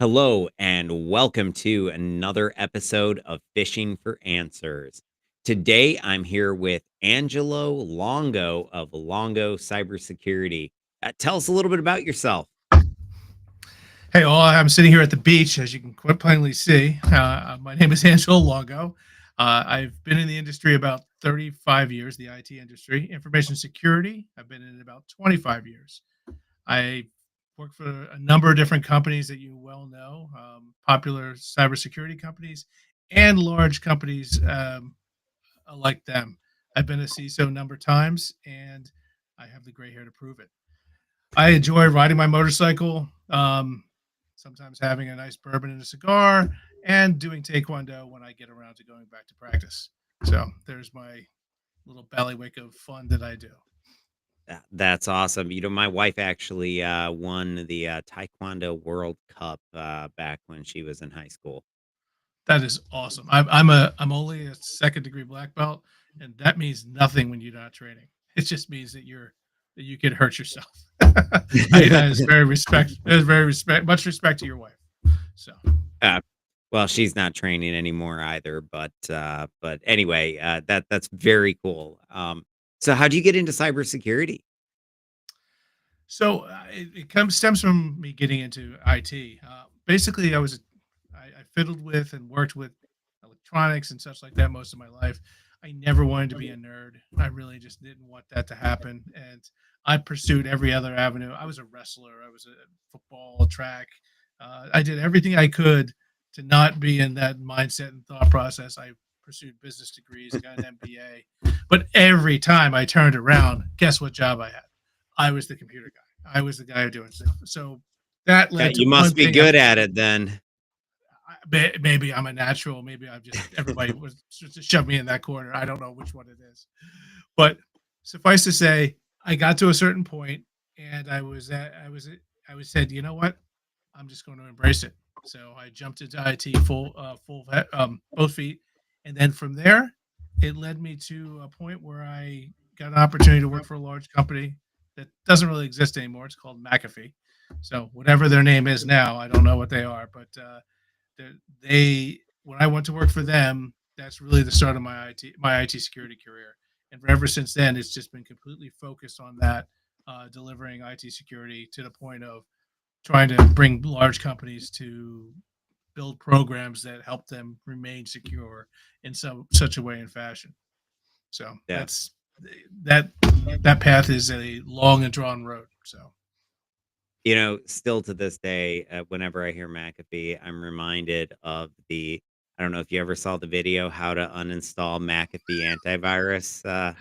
Hello, and welcome to another episode of Fishing for Answers. Today, I'm here with Angelo Longo of Longo Cybersecurity. Tell us a little bit about yourself. Hey, all, I'm sitting here at the beach, as you can quite plainly see. My name is Angelo Longo. I've been in the industry about 35 years, the IT industry. Information security, I've been in it about 25 years. I work for a number of different companies that you well know, popular cybersecurity companies and large companies like them. I've been a CISO a number of times, and I have the gray hair to prove it. I enjoy riding my motorcycle, sometimes having a nice bourbon and a cigar, and doing taekwondo when I get around to going back to practice. So there's my little ballywick of fun that I do. That's awesome. My wife actually won the Taekwondo World Cup back when she was in high school. That is awesome. I'm only a second degree black belt, and that means nothing when you're not training. It just means that you can hurt yourself. That is very respect. That is very respect. Much respect to your wife. So Uh, well, she's not training anymore either, but anyway, that's very cool. So how'd you get into cybersecurity? it comes stems from me getting into IT. Basically, I fiddled with and worked with electronics and such like that most of my life. I never wanted to be a nerd. I really just didn't want that to happen, and I pursued every other avenue. I was a wrestler. I was a football, track. I did everything I could to not be in that mindset and thought process. I pursued business degrees, got an MBA, but every time I turned around, guess what job I had? I was the computer guy. I was the guy doing stuff. So that Yeah, led to you must one be thing good after at it then. maybe I'm a natural. Maybe I've just everybody was just shove me in that corner. I don't know which one it is, but suffice to say, I got to a certain point, and I was said, you know what, I'm just going to embrace it. So I jumped into IT both feet, and then from there, it led me to a point where I got an opportunity to work for a large company that doesn't really exist anymore. It's called McAfee. So whatever their name is now, I don't know what they are, but they when I went to work for them, that's really the start of my IT security career. And ever since then, it's just been completely focused on that, delivering IT security to the point of trying to bring large companies to build programs that help them remain secure in some such a way and fashion. So Yeah. that that path is a long and drawn road. So Still to this day, whenever I hear McAfee, I'm reminded of I don't know if you ever saw the video, How to Uninstall McAfee Antivirus,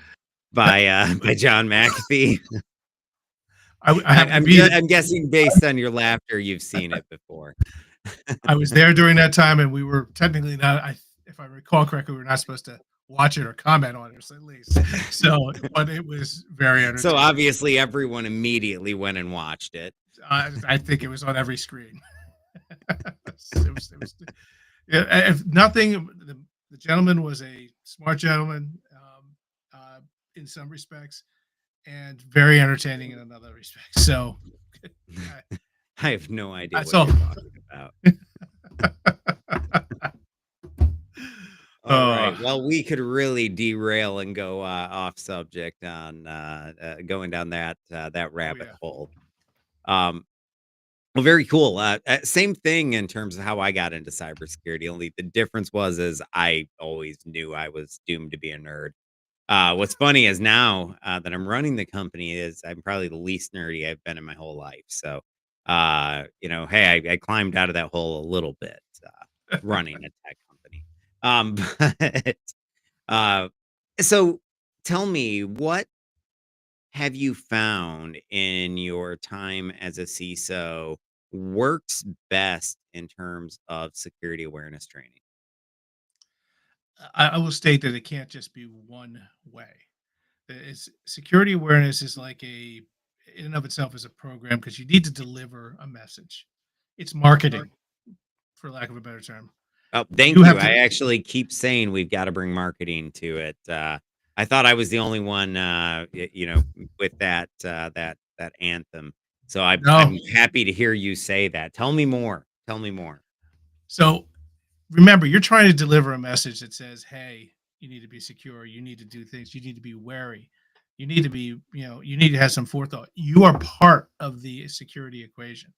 by John McAfee. I happen to be I'm guessing based on your laughter, you've seen it before. I was there during that time, and we were technically not. If I recall correctly, we were not supposed to watch it or comment on it, at least. So, but it was very So, entertaining. obviously, everyone immediately went and watched it. I think it was on every screen. It was yeah, if nothing, the gentleman was a smart gentleman, in some respects, and very entertaining in another respect. So, I have no idea that's what all. you're talking about. All uh, right. Well, we could really derail and go off subject on going down that oh rabbit yeah. hole. Um, well, very cool. Same thing in terms of how I got into cybersecurity. Only the difference is I always knew I was doomed to be a nerd. What's funny is now that I'm running the company is I'm probably the least nerdy I've been in my whole life. So, hey, I climbed out of that hole a little bit running a tech company. But uh, so tell me, what have you found in your time as a CISO works best in terms of security awareness training? I will state that it can't just be one way. It's security awareness is like a in and of itself is a program because you need to deliver a message. It's marketing, for lack of a better term. Oh, You thank you. have to. I actually keep saying we've got to bring marketing to it. I thought I was the only one, with that anthem. So I'm No, happy to hear you say that. Tell me more. Tell me more. So remember, you're trying to deliver a message that says, "Hey, you need to be secure. You need to do things. You need to be wary. You need to be, you need to have some forethought. You are part of the security equation.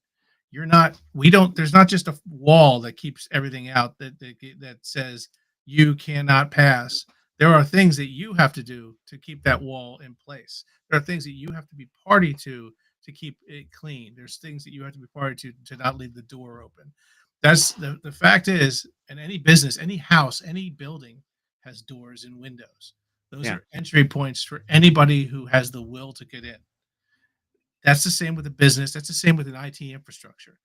You're not. We don't. There's not just a wall that keeps everything out that says you cannot pass. There are things that you have to do to keep that wall in place. There are things that you have to be party to keep it clean. There's things that you have to be party to not leave the door open. That's the fact is, in any business, any house, any building has doors and windows. Those Yeah. are entry points for anybody who has the will to get in. That's the same with a business. That's the same with an IT infrastructure.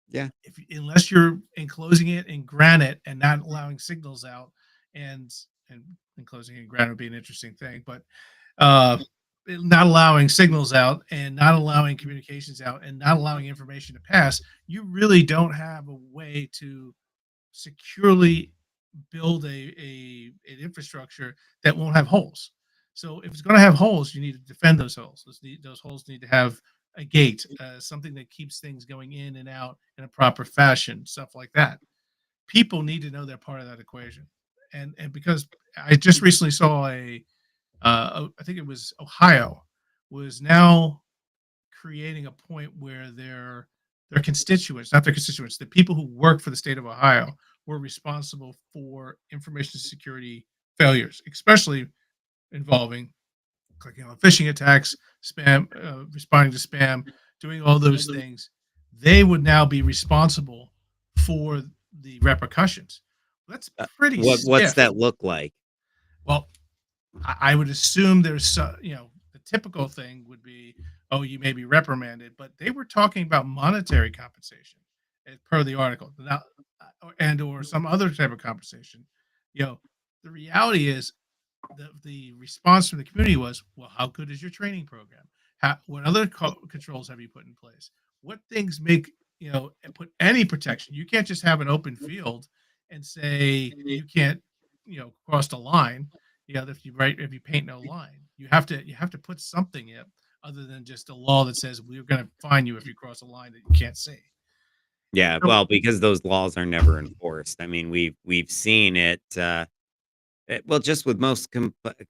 Yeah. If unless you're enclosing it in granite and not allowing signals out, and and enclosing it in granite would be an interesting thing, but uh, not allowing signals out and not allowing communications out and not allowing information to pass, you really don't have a way to securely build an infrastructure that won't have holes. So if it's going to have holes, you need to defend those holes. Those holes need to have a gate, something that keeps things going in and out in a proper fashion, stuff like that. People need to know they're part of that equation, and because I just recently saw I think it was Ohio, was now creating a point where their constituents, not their constituents, the people who work for the state of Ohio were responsible for information security failures, especially involving clicking on phishing attacks, spam, responding to spam, doing all those things. They would now be responsible for the repercussions. That's pretty What's stiff. that look like? Well, I would assume there's, the typical thing would be, oh, you may be reprimanded, but they were talking about monetary compensation as per the article, now, and or some other type of compensation. You know, the reality is the response from the community was, well, how good is your training program? What other controls have you put in place? What things make, and put any protection? You can't just have an open field and say you can't, cross the line. If you paint no line, you have to put something in other than just a law that says we're going to fine you if you cross a line that you can't see. Yeah, So, well, because those laws are never enforced. I mean, we've seen it, well, just with most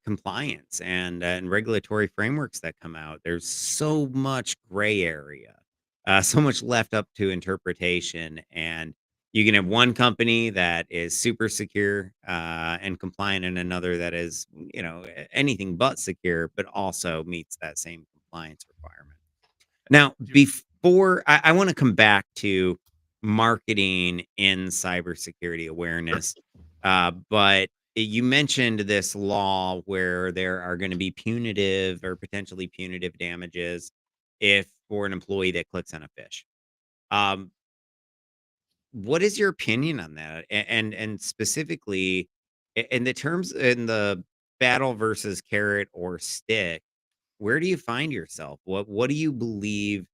compliance and regulatory frameworks that come out, there's so much gray area, so much left up to interpretation, and you can have one company that is super secure and compliant, and another that is, anything but secure, but also meets that same compliance requirement. Now, you- before I want to come back to marketing in cybersecurity awareness, but you mentioned this law where there are going to be punitive or potentially punitive damages if for an employee that clicks on a fish. Um, what is your opinion on that? And specifically, in the terms in the battle versus carrot or stick, where do you find yourself? What do you believe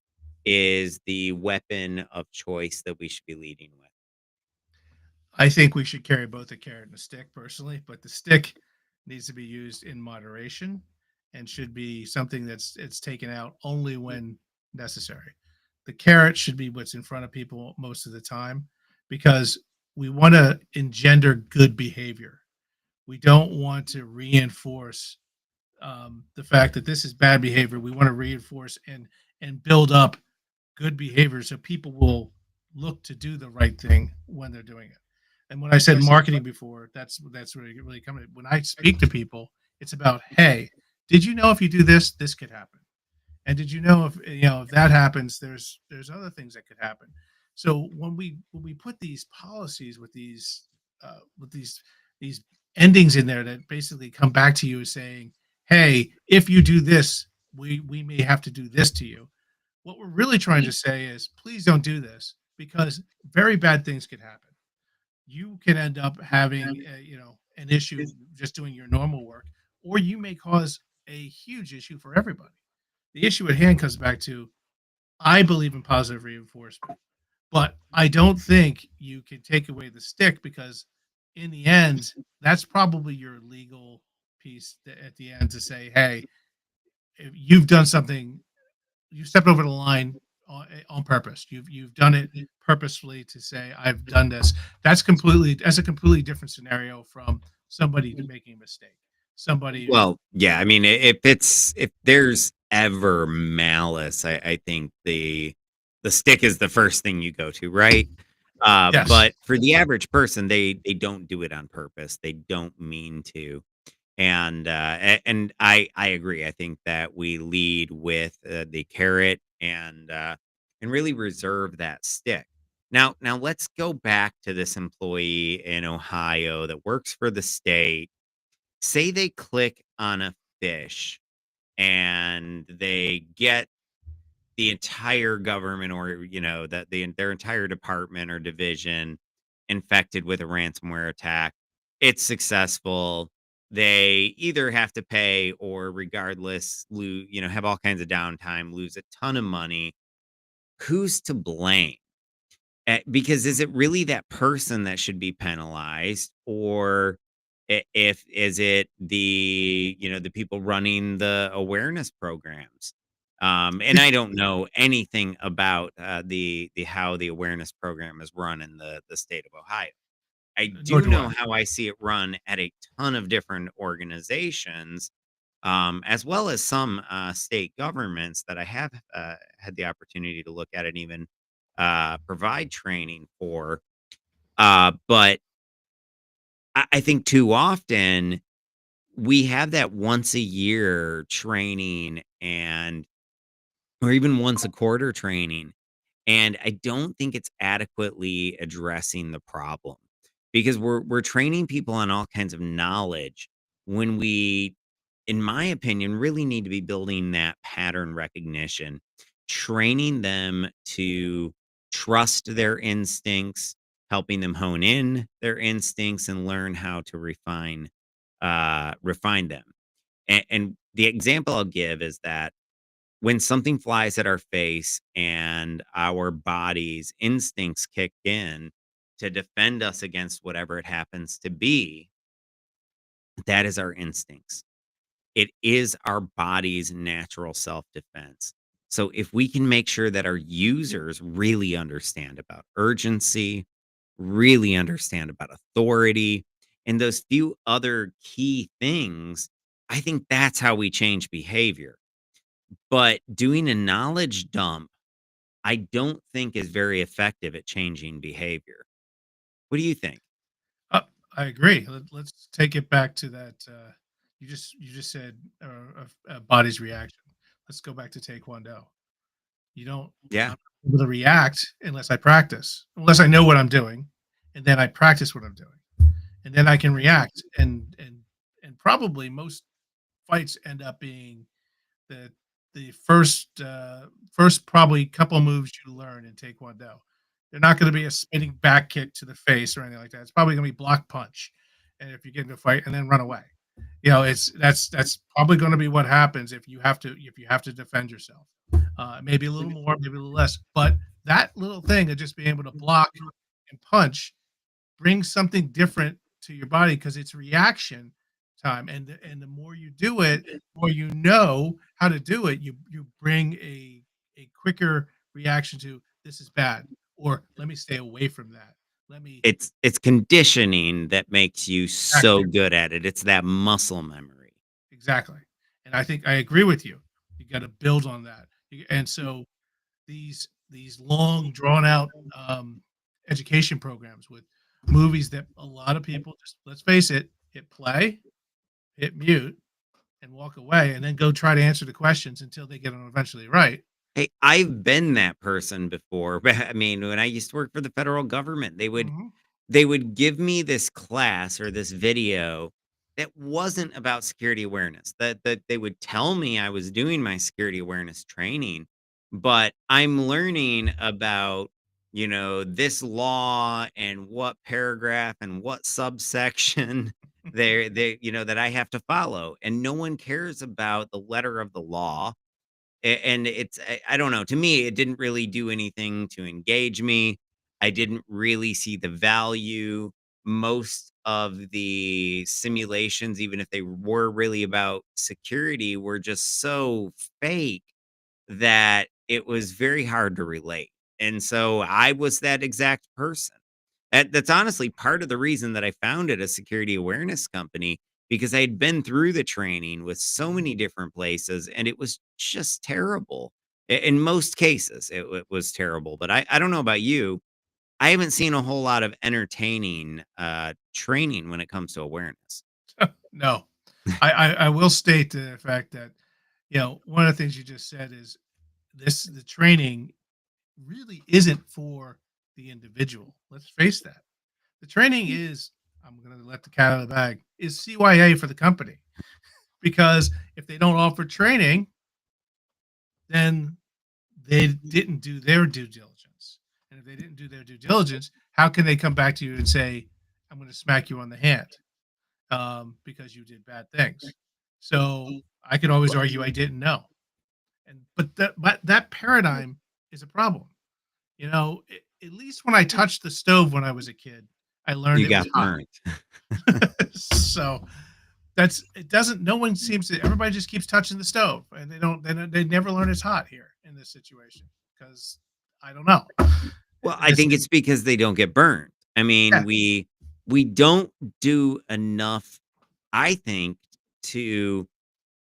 is the weapon of choice that we should be leading with? I think we should carry both a carrot and a stick personally, but the stick needs to be used in moderation and should be something that's it's taken out only when necessary. The carrot should be what's in front of people most of the time because we want to engender good behavior. We don't want to reinforce the fact that this is bad behavior. We want to reinforce and build up good behavior so people will look to do the right thing when they're doing it. And when I said marketing before, that's really coming. When I speak to people, it's about, hey, did you know if you do this, this could happen? And did you know if that happens, there's other things that could happen. So when we put these policies with these endings in there that basically come back to you saying, hey, if you do this, we may have to do this to you. What we're really trying to say is, please don't do this because very bad things could happen. You can end up having an issue just doing your normal work, or you may cause a huge issue for everybody. The issue at hand comes back to, I believe in positive reinforcement, but I don't think you can take away the stick because in the end, that's probably your legal piece at the end to say, hey, if you've done something, you stepped over the line on purpose. You've done it purposefully to say, "I've done this." That's a completely different scenario from somebody making a mistake. Somebody Well, yeah, I mean, if there's ever malice, I think the stick is the first thing you go to, right? Yes. But for the average person, they don't do it on purpose. They don't mean to. And and I agree. I think that we lead with the carrot and really reserve that stick. Now let's go back to this employee in Ohio that works for the state. Say they click on a fish and they get the entire government, or that their entire department or division infected with a ransomware attack. It's successful. They either have to pay or regardless lose, have all kinds of downtime, lose a ton of money. Who's to blame? Because is it really that person that should be penalized, or if is it the people running the awareness programs? And I don't know anything about the how the awareness program is run in the state of Ohio. I Nor do do I. know how I see it run at a ton of different organizations, as well as some state governments that I have had the opportunity to look at and even provide training for. But I think too often we have that once a year training and or even once a quarter training. And I don't think it's adequately addressing the problem because we're training people on all kinds of knowledge when we, in my opinion, really need to be building that pattern recognition, training them to trust their instincts, helping them hone in their instincts and learn how to refine them. And the example I'll give is that when something flies at our face and our body's instincts kick in to defend us against whatever it happens to be, that is our instincts. It is our body's natural self defense. So if we can make sure that our users really understand about urgency, really understand about authority, and those few other key things, I think that's how we change behavior. But doing a knowledge dump, I don't think is very effective at changing behavior. What do you think? Uh, I agree. Let's take it back to that. You just said a body's reaction. Let's go back to Taekwondo. You don't. Yeah. I'm not able to react unless I practice, unless I know what I'm doing, and then I practice what I'm doing, and then I can react. And probably most fights end up being the first probably couple moves you learn in Taekwondo. They're not going to be a spinning back kick to the face or anything like that. It's probably going to be block punch, and if you get into a fight and then run away, it's that's probably going to be what happens if you have to defend yourself. Maybe a little more, maybe a little less, but that little thing of just being able to block and punch bring something different to your body because it's reaction time, and the more you do it, the more you know how to do it. You bring a quicker reaction to this is bad, or let me stay away from that. Let me It's conditioning that makes you exactly so good at it. It's that muscle memory. exactly, and I think I agree with you. You got to build on that, and so these long drawn out education programs with movies that a lot of people just let's face it, hit play, hit mute, and walk away, and then go try to answer the questions until they get them eventually right. Hey, I've been that person before. I mean, when I used to work for the federal government, Mhm. they would give me this class or this video that wasn't about security awareness. That they would tell me I was doing my security awareness training, but I'm learning about, this law and what paragraph and what subsection that I have to follow. And no one cares about the letter of the law, and I don't know, to me, it didn't really do anything to engage me. I didn't really see the value. Most of the simulations, even if they were really about security, were just so fake that it was very hard to relate. And so I was that exact person. That's honestly part of the reason that I founded a security awareness company, because I had been through the training with so many different places and it was just terrible. In most cases, it was terrible. But I don't know about you. I haven't seen a whole lot of entertaining training when it comes to awareness. No, I will state the fact that, one of the things you just said is the training really isn't for the individual. Let's face that. The training is, I'm going to let the cat out of the bag, is CYA for the company. Because if they don't offer training, then they didn't do their due diligence. And if they didn't do their due diligence, how can they come back to you and say, I'm going to smack you on the hand because you did bad things? So I could always argue I didn't know. But that paradigm is a problem. At least when I touched the stove when I was a kid, I learned You it was got hot. burnt. So that's it. Doesn't no one seems to. Everybody just keeps touching the stove, and they never learn it's hot here in this situation because I don't know. Well, I This think it's because they don't get burned. I Yeah, mean, we don't do enough, I think, to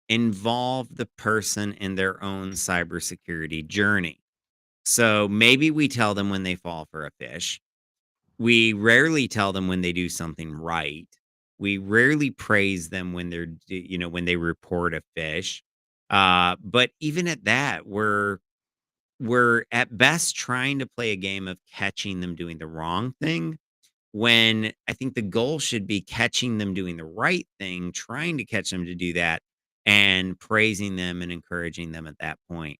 involve the person in their own cybersecurity journey. So maybe we tell them when they fall for a fish. We rarely tell them when they do something right. We rarely praise them when when they report a fish. But even at that, we're at best trying to play a game of catching them doing the wrong thing, when I think the goal should be catching them doing the right thing, trying to catch them to do that, and praising them and encouraging them at that point.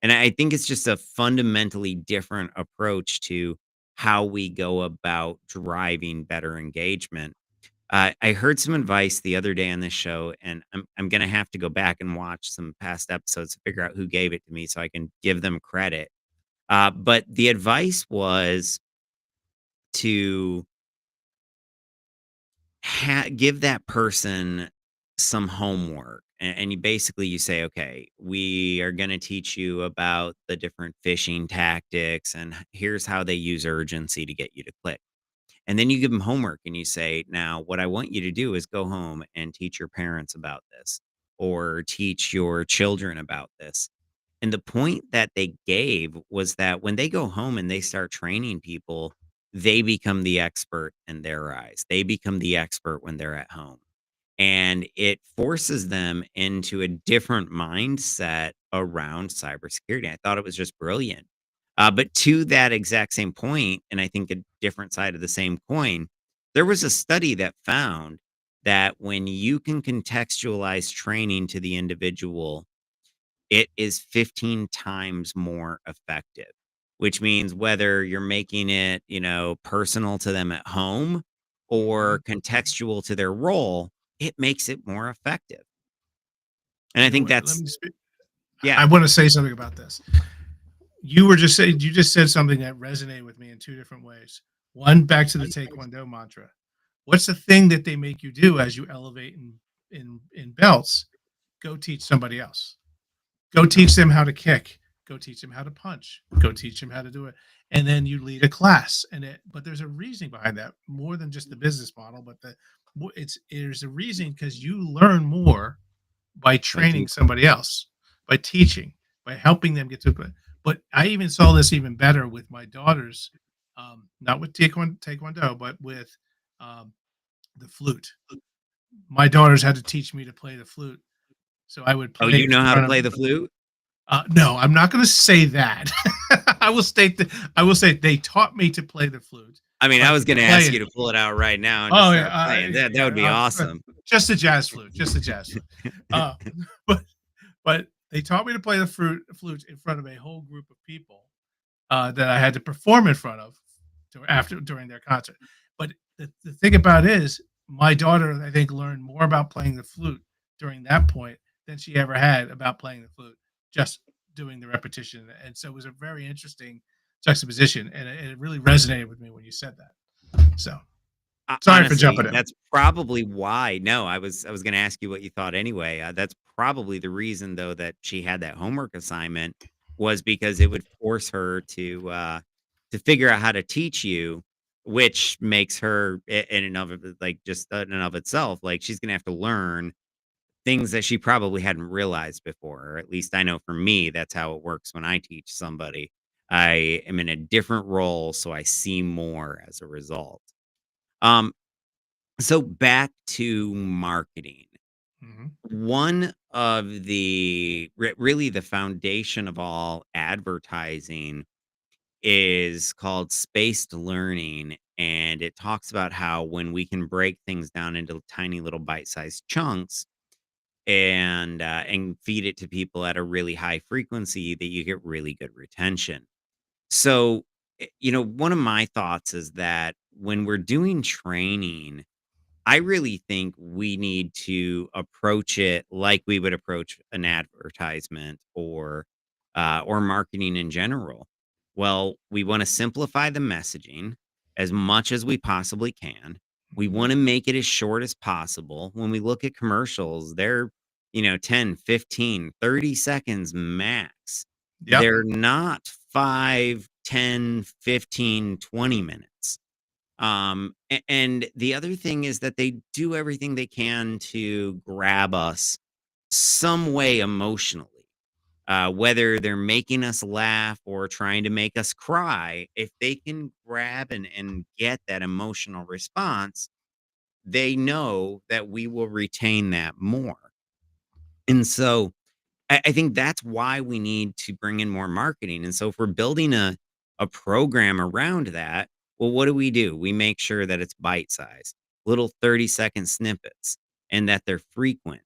And I think it's just a fundamentally different approach to how we go about driving better engagement. I heard some advice the other day on this show, and I'm gonna have to go back and watch some past episodes to figure out who gave it to me so I can give them credit. But the advice was to give that person some homework, and you basically you say, okay, we are going to teach you about the different phishing tactics, and here's how they use urgency to get you to click. And then you give them homework and you say, now what I want you to do is go home and teach your parents about this, or teach your children about this. And the point that they gave was that when they go home and they start training people, they become the expert in their eyes. They become the expert when they're at home. And it forces them into a different mindset around cybersecurity. I thought it was just brilliant. But to that exact same point, and I think a different side of the same coin, there was a study that found that when you can contextualize training to the individual, it is 15 times more effective, which means whether you're making it, personal to them at home or mhm. contextual to their role, it makes it more effective. And I You know think what? Let that's me speak. yeah. I want to say something about this. You just said something that resonated with me in two different ways. One, back to the Taekwondo mantra. What's the thing that they make you do as you elevate in belts? Go teach somebody else. Go teach them how to kick. Go teach them how to punch. Go teach them how to do it. And then you lead a class. But there's a reason behind that, more than just the business model. But there's a reason because you learn more by I do. training somebody else, by teaching, by helping them get to it. But I even saw this even better with my daughters, not with Taekwondo, but with um, the flute. My daughters had to teach me to play the flute, so I would Oh, play you it in know how to front of. play the flute? No, I'm not going to say that. I will say they taught me to play the flute, I mean, I but was to gonna play ask you it. to pull it out right now and just Oh yeah, start playing. That would yeah. be awesome. Just the jazz flute, just the jazz flute. Uh, but but they taught me to play the flute in front of a whole group of people that I had to perform in front of during their concert. But the thing about it is, my daughter, I think, learned more about playing the flute during that point than she ever had about playing the flute, just doing the repetition. And so it was a very interesting juxtaposition, and it really resonated with me when you said that. So sorry for Honestly, jumping in. that's probably why. No, I was gonna ask you what you thought anyway. That's probably the reason though that she had that homework assignment was because it would force her to figure out how to teach you, which makes her in and of it, like, just in and of itself, like, she's gonna have to learn things that she probably hadn't realized before, or at least I know for me, that's how it works when I teach somebody. I am in a different role, so I see more as a result. Um, so back to marketing. Mhm. One of really the foundation of all advertising is called spaced learning, and it talks about how when we can break things down into tiny little bite-sized chunks and feed it to people at a really high frequency, that you get really good retention. So, one of my thoughts is that when we're doing training, I really think we need to approach it like we would approach an advertisement or marketing in general. Well, we want to simplify the messaging as much as we possibly can. We Mhm. want to make it as short as possible. When we look at commercials, they're, 10, 15, 30 seconds max. Yep. They're not 5, 10, 15, 20 minutes. And the other thing is that they do everything they can to grab us some way emotionally. Whether they're making us laugh or trying to make us cry, if they can grab and get that emotional response, they know that we will retain that more. And so I think that's why we need to bring in more marketing. And so if we're building a program around that, well, what do? We make sure that it's bite size, little 30-second snippets, and that they're frequent.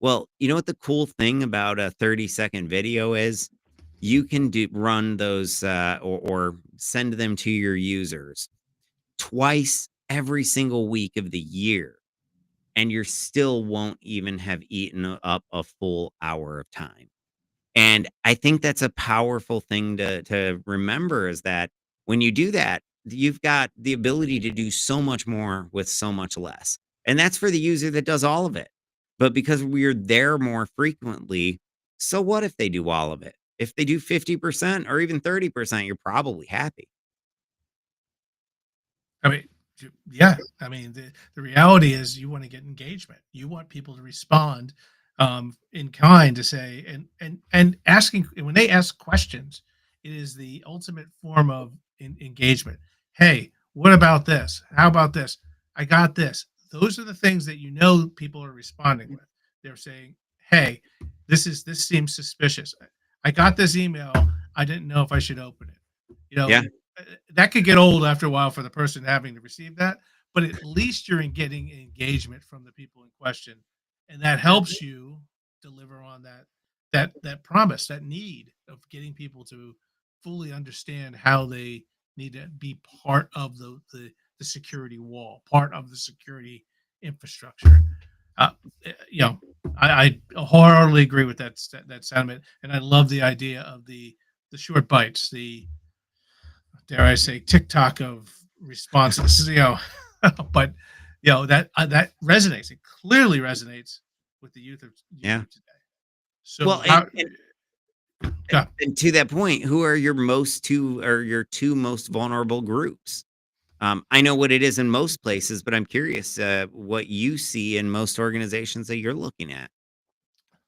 Well, you know what the cool thing about a 30-second video is? You can run those or send them to your users twice every single week of the year, and you still won't even have eaten up a full hour of time. And I think that's a powerful thing to remember, is that when you do that, you've got the ability to do so much more with so much less. And that's for the user that does all of it. But because we're there more frequently, so what if they do all of it? If they do 50% or even 30%, you're probably happy. I mean, yeah. I mean, the reality is you want to get engagement. You want people to respond in kind, to say, and asking when they ask questions, it is the ultimate form of engagement. Hey, what about this? How about this? I got this. Those are the things that people are responding with. They're saying, "Hey, this seems suspicious. I got this email. I didn't know if I should open it." You know, Yeah. that could get old after a while for the person having to receive that, but at least you're getting engagement from the people in question, and that helps you deliver on that promise, that need of getting people to fully understand how they need to be part of the security wall, part of the security infrastructure. Uh, you know, I wholeheartedly agree with that sentiment, and I love the idea of the short bites, the dare I say, TikTok of responses, but that resonates. It clearly resonates with the youth Yeah. of today. So Well, how yeah, and to that point, who are your two most vulnerable groups? I know what it is in most places, but I'm curious what you see in most organizations that you're looking at.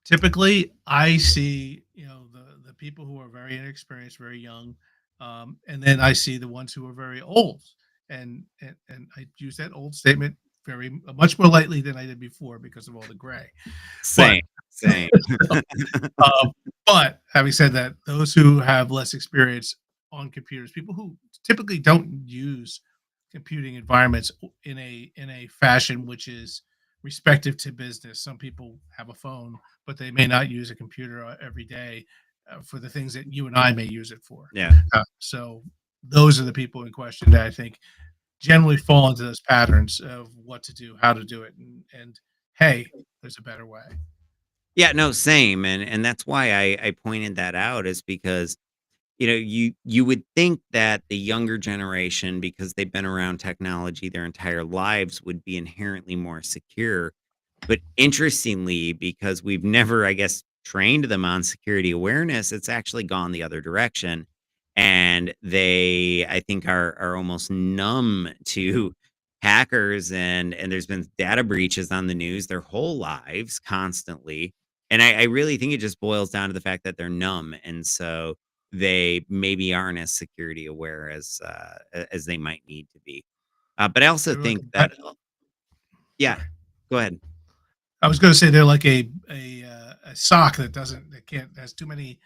typically I see, the people who are very inexperienced, very young, and then I see the ones who are very old, and I use that old statement very much more lightly than I did before because of all the gray. But Same, same. Um, but having said that, those who have less experience on computers, people who typically don't use computing environments in a fashion which is respective to business. Some people have a phone, but they may not use a computer every day for the things that you and I may use it for. Yeah. So those are the people in question that I think generally fall into those patterns of what to do, how to do it, and hey, there's a better way. Yeah, no, same, and that's why I pointed that out, is because, you would think that the younger generation, because they've been around technology their entire lives, would be inherently more secure. But interestingly, because we've never, I guess, trained them on security awareness, it's actually gone the other direction. And they, I think, are almost numb to hackers, and there's been data breaches on the news their whole lives constantly. And I really think it just boils down to the fact that they're numb. And so they maybe aren't as security aware as they might need to be. But I also They're like think a that, yeah, sorry. go ahead. I was gonna say they're like a sock that doesn't that can't has too many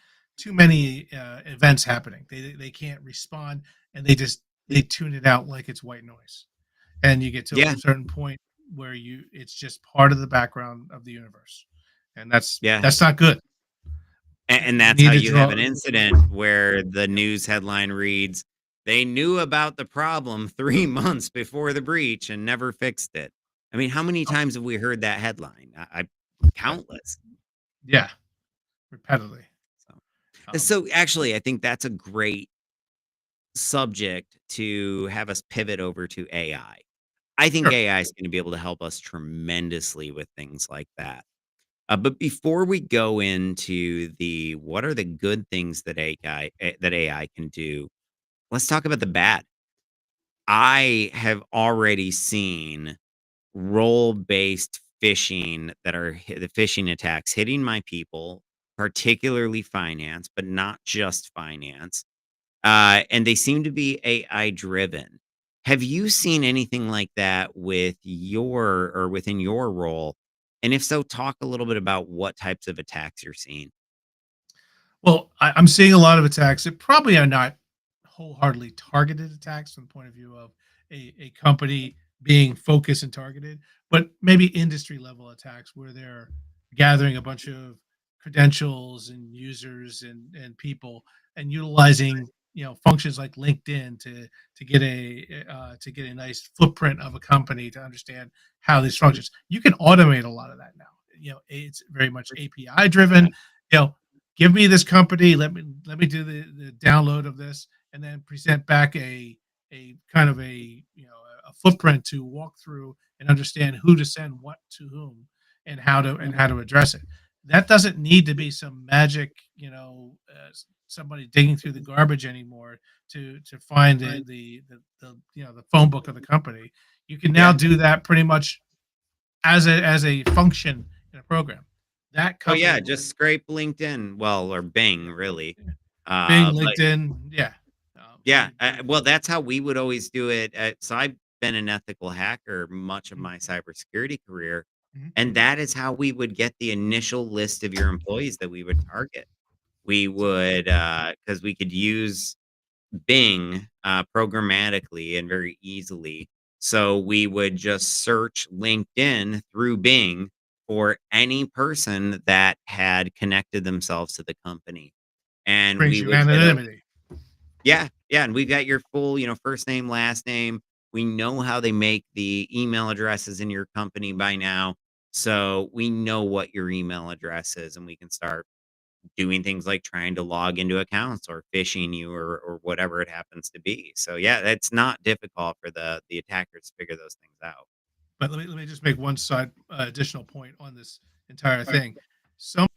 events happening. They can't respond, and they tune it out like it's white noise. And you get to a Yeah, certain point where you it's just part of the background of the universe, and yeah. that's not good. And We that's how need to you have draw. an incident where the news headline reads, "They knew about the problem 3 months before the breach and never fixed it." I mean, how many times have we heard that headline? I countless. Yeah, repetitively. So Um, so actually, I think that's a great subject to have us pivot over to AI. I think sure. AI is gonna be able to help us tremendously with things like that. But before we go into the what are the good things that AI can do, let's talk about the bad. I have already seen role-based phishing that are the phishing attacks hitting my people, particularly finance, but not just finance. And they seem to be AI driven. Have you seen anything like that with your or within your role? And if so, talk a little bit about what types of attacks you're seeing. Well, I'm seeing a lot of attacks that probably are not wholeheartedly targeted attacks from the point of view of a company being focused and targeted, but maybe industry level attacks where they're gathering a bunch of credentials and users and people and utilizing functions like LinkedIn to get a nice footprint of a company to understand how this functions. You can automate a lot of that now. It's very much API driven. Yeah. You know, give me this company, let me do the download of this, and then present back a kind of a footprint to walk through and understand who to send what to whom and how to address it. That doesn't need to be some magic, somebody digging through the garbage anymore to find the phone book of the company. You can now Yeah. do that pretty much as a function in a program. That Oh yeah, coupled with just scrape LinkedIn. Well, or Bing, really. Bing, But LinkedIn, yeah. yeah, They well, that's how we would always do it. So I've been an ethical hacker much of mhm, my cybersecurity career, mhm, and that is how we would get the initial list of your employees that we would target. We would, because we could use Bing programmatically and very easily. So we would just search LinkedIn through Bing for any person that had connected themselves to the company. And brings we you would get a anonymity. yeah, yeah, and we've got your full, first name, last name. We know how they make the email addresses in your company by now. So we know what your email address is, and we can start doing things like trying to log into accounts or phishing you or whatever it happens to be. So yeah, it's not difficult for the attackers to figure those things out. But let me just make one side additional point on this entire thing. Some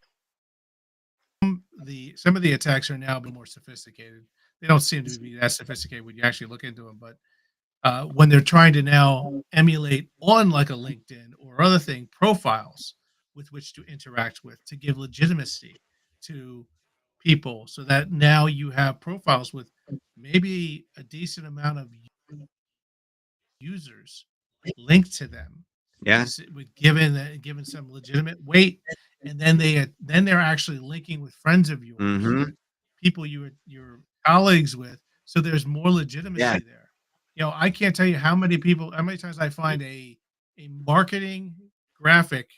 some of the attacks are now a bit more sophisticated. They don't seem to be that sophisticated when you actually look into them, but when they're trying to now emulate on like a LinkedIn or other thing profiles with which to interact with to give legitimacy to people so that now you have profiles with maybe a decent amount of users linked to them Yeah. with given some legitimate weight, and then they're actually linking with friends of yours Mhm. or people your colleagues with, so there's more Yeah. legitimacy there. I can't tell you how many times I find a marketing graphic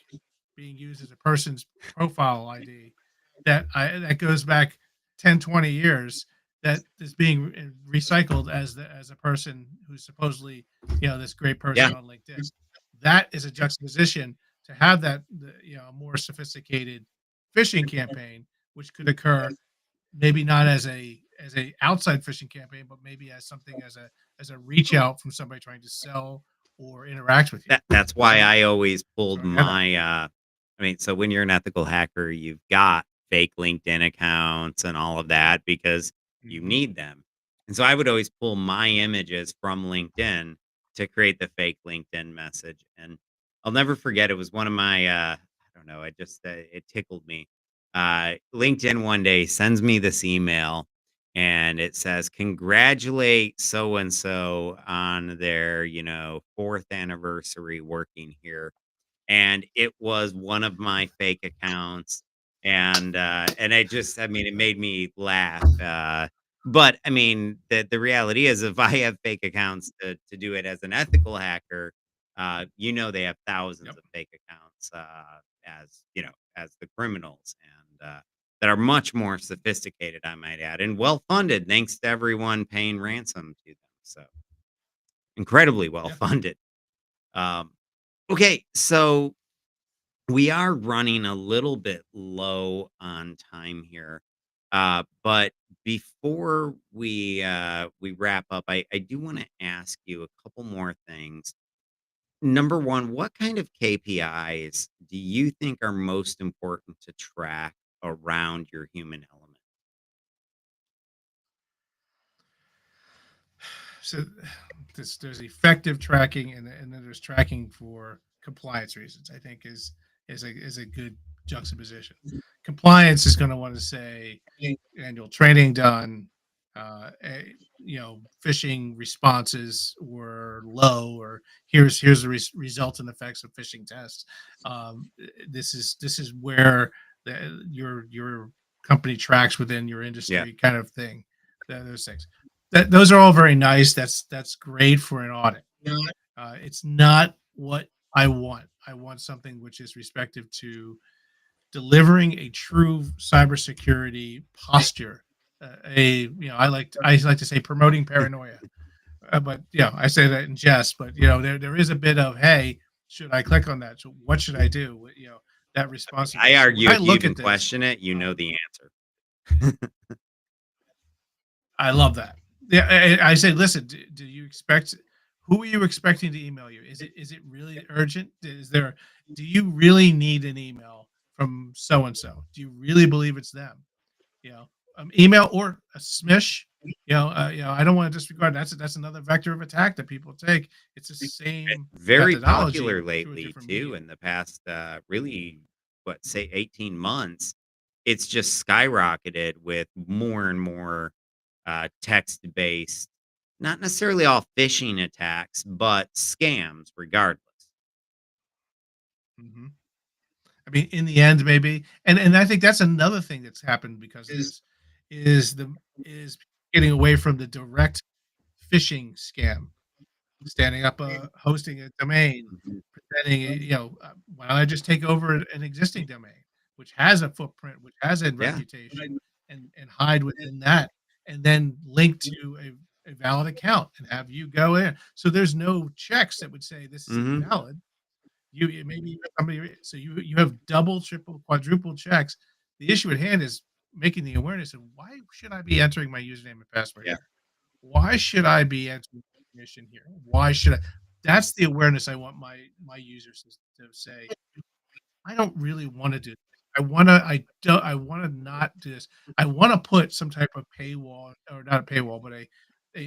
being used as a person's profile ID that goes back 10, 20 years that is being recycled as a person who's supposedly this great Yeah. person on LinkedIn. That is a juxtaposition to have a more sophisticated phishing campaign, which could occur maybe not as a outside phishing campaign, but maybe as something as a reach out from somebody trying to sell or interact with you. That's why So I always pulled sorry to hear that. I mean, so when you're an ethical hacker, you've got fake LinkedIn accounts and all of that because you Mhm. need them. And so I would always pull my images from LinkedIn to create the fake LinkedIn message. And I'll never forget, it was one of my, I don't know, it tickled me. LinkedIn one day sends me this email and it says, congratulate so and so on their, fourth anniversary working here, and it was one of my fake accounts, and I mean, it made me laugh, but, I mean, the reality is if I have fake accounts to do it as an ethical hacker, they have thousands Yep. of fake accounts, as the criminals, and, that are much more sophisticated, I might add, and well-funded thanks to everyone paying ransom to them, so incredibly Yeah. well-funded. Um, okay, so we are running a little bit low on time here. But before we wrap up, I do want to ask you a couple more things. Number one, what kind of KPIs do you think are most important to track around your human element? So there's effective tracking, and then there's tracking for compliance reasons. I think is a good juxtaposition. Compliance is going to want to say annual training done, phishing responses were low, or here's the resultant effects of phishing tests. This is where your company tracks within your Yeah. industry, kind of thing. Those things. Those are all very nice. That's great for an audit. It's not what I want. I want something which is respective to delivering a true cybersecurity posture. I like to say promoting paranoia, but I say that in jest. But there is a bit of, hey, should I click on that? So what should I do? That I responsiveness. So when argue I if you look even at this, question it, you uh, know the answer. I love that. Yeah, I say, listen, do you expect? Who are you expecting to email you? Is it really urgent? Do you really need an email from so and so? Do you really believe it's them? You know, email or a smish. I don't want to disregard. That's another vector of attack that people take. It's the same Very methodology popular through a lately different too medium. in the past, really, what, say 18 months. It's just skyrocketed with more and more, text-based, not necessarily all phishing attacks, but scams regardless. Mhm. I mean, in the end, maybe, and I think that's another thing that's happened because of this is getting away from the direct phishing scam, standing up hosting a domain, Mhm. pretending, why don't I just take over an existing domain, which has a footprint, which has a Yeah. reputation, and hide within that, and then link to a valid account and have you go in. So there's no checks that would say this is Mhm. invalid. Maybe you have somebody, so you have double, triple, quadruple checks. The issue at hand is making the awareness of, why should I be entering my username and password Yeah. here? Why should I be entering information here? Why should I? That's the awareness I want my users to say, I don't really want to do this. I want to not do this. I want to put some type of paywall, or not a paywall, but a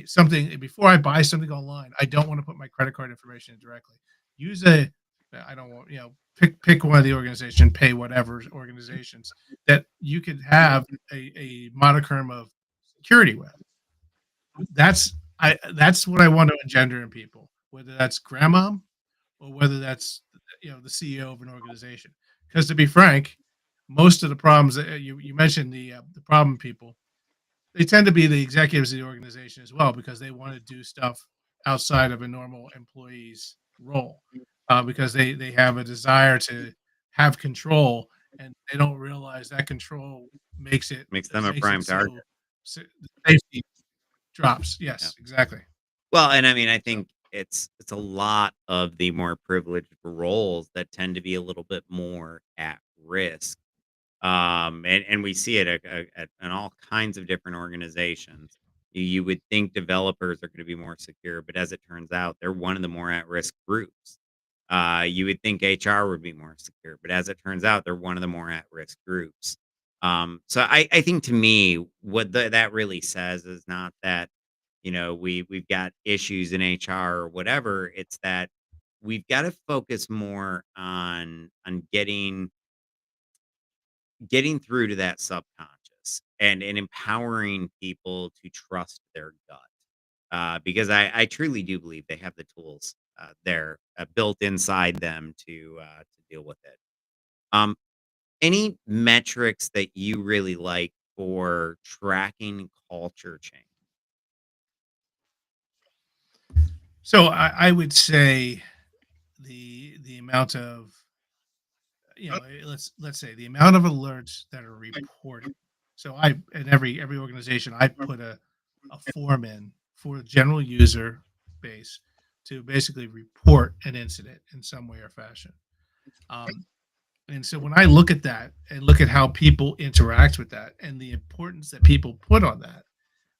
something before I buy something online. I don't want to put my credit card information in directly. Use a I don't want, pick one of the organization, pay whatever organizations that you could have a modicum of security with. That's what I want to engender in people, whether that's grandma or whether that's the CEO of an organization. Because to be frank, most of the problems that you mentioned, the problem people, they tend to be the executives of the organization as well, because they want to do stuff outside of a normal employee's role, because they have a desire to have control, and they don't realize that control makes it Makes them a prime so, target. the safety drops. Yeah. Yes, exactly. Well, and I mean, I So think it's a lot of the more privileged roles that tend to be a little bit more at risk. And we see it at in all kinds of different organizations. You would think developers are going to be more secure, but as it turns out, they're one of the more at risk groups. You would think HR would be more secure, but as it turns out, they're one of the more at-risk groups. So I think to me, what that really says is not that, we've got issues in HR or whatever. It's that we've got to focus more on getting through to that subconscious and empowering people to trust their gut. Because I truly do believe they have the tools there built inside them to deal with it. Um, any metrics that you really like for tracking culture change? So I would say the amount of, let's say the amount of alerts that are reported. So I in every organization I put a form in for the general user base to basically report an incident in some way or fashion. Um, and so when I look at that and look at how people interact with that and the importance that people put on that,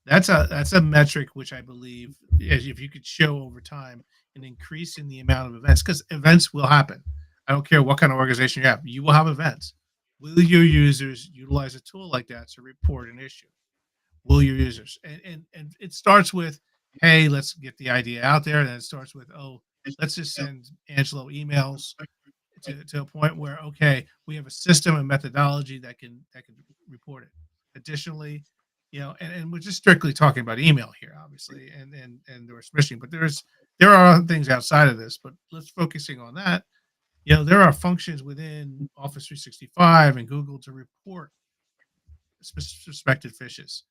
that's a metric which I believe, as if you could show over time an increase in the amount of events, because events will happen. I don't care what kind of organization you have, you will have events. Will your users utilize a tool like that to report an issue? Will your users? And it starts with, hey, let's get the idea out there. And then it starts with, oh, let's just send Angelo emails to a point where, okay, we have a system and methodology that can report it. Additionally, and we're just strictly talking about email here, obviously, and there's phishing, but there are other things outside of this, but let's focusing on that. There are functions within Office 365 and Google to report suspected fishes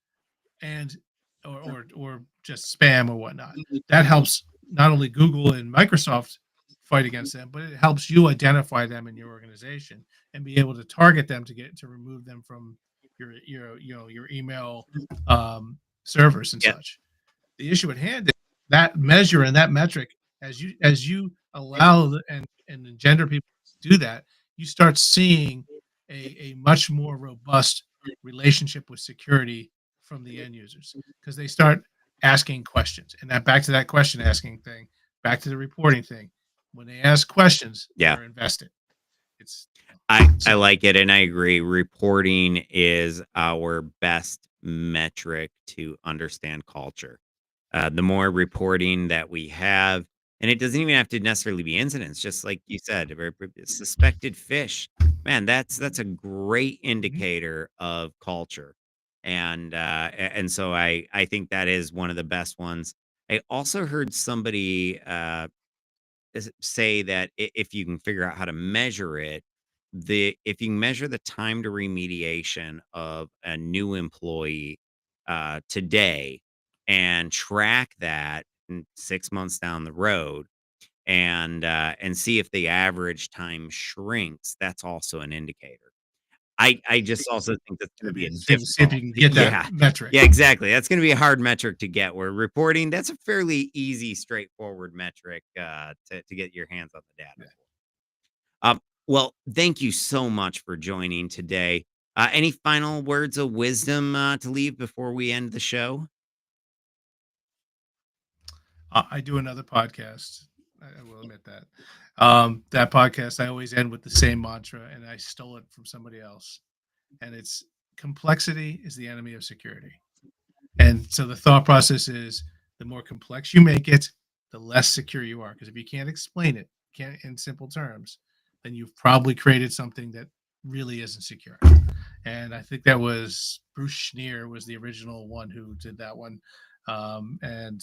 and or just spam or whatnot. That helps not only Google and Microsoft fight against them, but it helps you identify them in your organization and be able to target them to remove them from your email servers and Yeah, such. The issue at hand is that measure and that metric, as you allow and engender people to do that, you start seeing a much more robust relationship with security from the end users, because they start asking questions, and that back to that question asking thing, back to the reporting thing. When they ask questions, yeah. they're invested. It's I so like it, and I agree. Reporting is our best metric to understand culture. The more reporting that we have, and it doesn't even have to necessarily be incidents, just like you said, suspected fish. Man, that's a great mhm. indicator of culture, and so I think that is one of the best ones. I also heard somebody say that if you can figure out how to measure it, the if you can measure the time to remediation of a new employee today and track that 6 months down the road and see if the average time shrinks, that's also an indicator. I just also think that's going to I be a mean, see if difficult, you can get that yeah, metric. yeah, exactly. That's going to be a hard metric to get. Where reporting, that's a fairly easy, straightforward metric to get your hands on the data Yeah. for. Well, thank you so much for joining today. Any final words of wisdom to leave before we end the show? I do another podcast. I will admit that. That podcast, I always end with the same mantra, and I stole it from somebody else. And it's complexity is the enemy of security. And so the thought process is the more complex you make it, the less secure you are. Because if you can't explain it, can't in simple terms, then you've probably created something that really isn't secure. And I think that was Bruce Schneer was the original one who did that one. And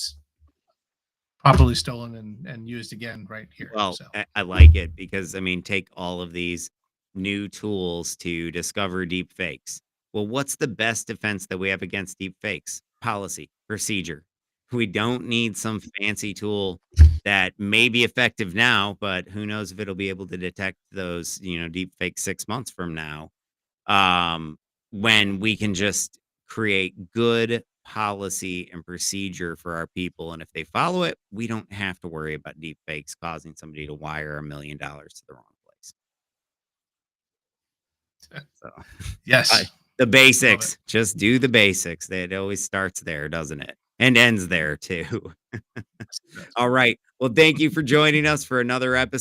properly stolen and used again right here. Well, So I like it because I mean, take all of these new tools to discover deep fakes. Well, what's the best defense that we have against deep fakes? Policy, procedure. We don't need some fancy tool that may be effective now, but who knows if it'll be able to detect those, deep fakes 6 months from now. um, when we can just create good policy and procedure for our people. And if they follow it, we don't have to worry about deep fakes causing somebody to wire $1 million to the wrong place. So I, yes, the love it. basics, just do the basics. It always starts there, doesn't it? And ends there too. Yes, it does. All right. Well, thank you for joining us for another episode.